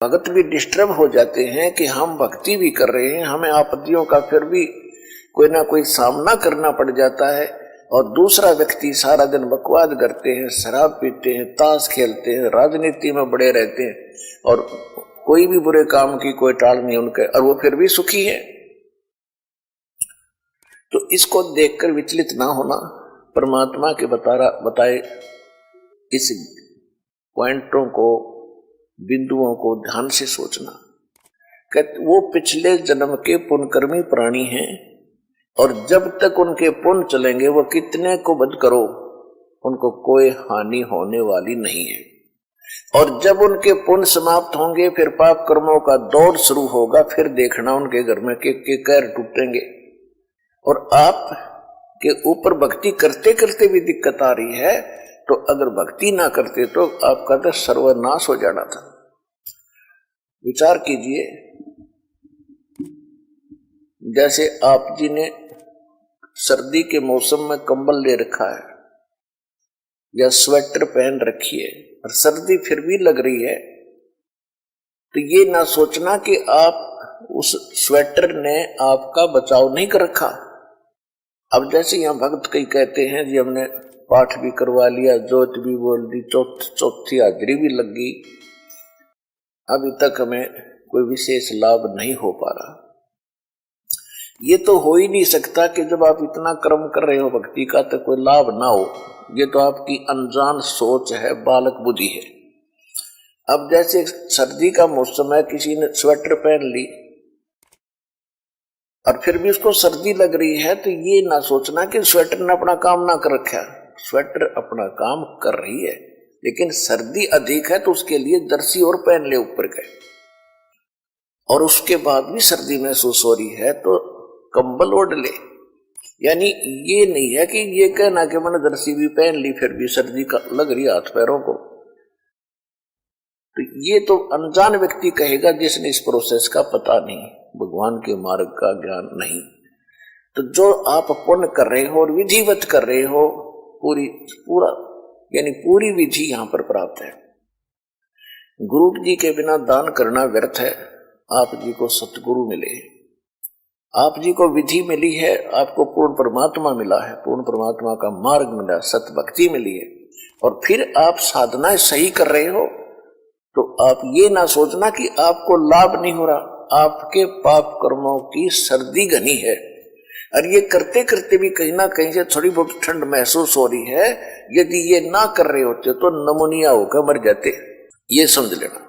भगत भी डिस्टर्ब हो जाते हैं कि हम भक्ति भी कर रहे हैं, हमें आपत्तियों का फिर भी कोई ना कोई सामना करना पड़ जाता है, और दूसरा व्यक्ति सारा दिन बकवाद करते हैं, शराब पीते हैं, ताश खेलते हैं, राजनीति में बड़े रहते हैं, और कोई भी बुरे काम की कोई टाल नहीं उनके, और वो फिर भी सुखी है। तो इसको देखकर विचलित ना होना, परमात्मा के बताए इस पॉइंटों को, बिंदुओं को ध्यान से सोचना। कहते वो पिछले जन्म के पुण्यकर्मी प्राणी हैं, और जब तक उनके पुण्य चलेंगे वो कितने को वध करो उनको कोई हानि होने वाली नहीं है। और जब उनके पुण्य समाप्त होंगे फिर पाप कर्मों का दौर शुरू होगा, फिर देखना उनके घर में के कहर टूटेंगे। और आप के ऊपर भक्ति करते करते भी दिक्कत आ रही है, तो अगर भक्ति ना करते तो आपका तो सर्वनाश हो जाना था। विचार कीजिए, जैसे आप जी ने सर्दी के मौसम में कंबल ले रखा है या स्वेटर पहन रखी है और सर्दी फिर भी लग रही है, तो ये ना सोचना कि आप उस स्वेटर ने आपका बचाव नहीं कर रखा। अब जैसे यहाँ भक्त कई कहते हैं जी हमने पाठ भी करवा लिया, जोत भी बोल दी, चौथी हाजरी भी लग गई, अभी तक हमें कोई विशेष लाभ नहीं हो पा रहा। ये तो हो ही नहीं सकता कि जब आप इतना कर्म कर रहे हो भक्ति का तो कोई लाभ ना हो। ये तो आपकी अनजान सोच है, बालक बुद्धि है। अब जैसे सर्दी का मौसम है, किसी ने स्वेटर पहन ली और फिर भी उसको सर्दी लग रही है, तो ये ना सोचना कि स्वेटर ने अपना काम ना कर रखा। स्वेटर अपना काम कर रही है, लेकिन सर्दी अधिक है तो उसके लिए जर्सी और पहन ले ऊपर के, और उसके बाद भी सर्दी महसूस हो रही है तो कंबल ओढ़ ले। यानी ये नहीं है कि ये कहना कि मैंने जर्सी भी पहन ली फिर भी सर्दी का लग रही हाथ पैरों को, तो ये तो अनजान व्यक्ति कहेगा जिसने इस प्रोसेस का पता नहीं, भगवान के मार्ग का ज्ञान नहीं। तो जो आप पुण्य कर रहे हो और विधिवत कर रहे हो, पूरी विधि यहां पर प्राप्त है। गुरु जी के बिना दान करना व्यर्थ है। आप जी को सतगुरु मिले, आप जी को विधि मिली है, आपको पूर्ण परमात्मा मिला है, पूर्ण परमात्मा का मार्ग मिला, सत भक्ति मिली है, और फिर आप साधनाएं सही कर रहे हो, तो आप ये ना सोचना कि आपको लाभ नहीं हो रहा। आपके पाप कर्मों की सर्दी घनी है, और ये करते करते भी कहीं ना कहीं से थोड़ी बहुत ठंड महसूस हो रही है। यदि ये ना कर रहे होते तो नमूनिया होकर मर जाते, ये समझ लेना।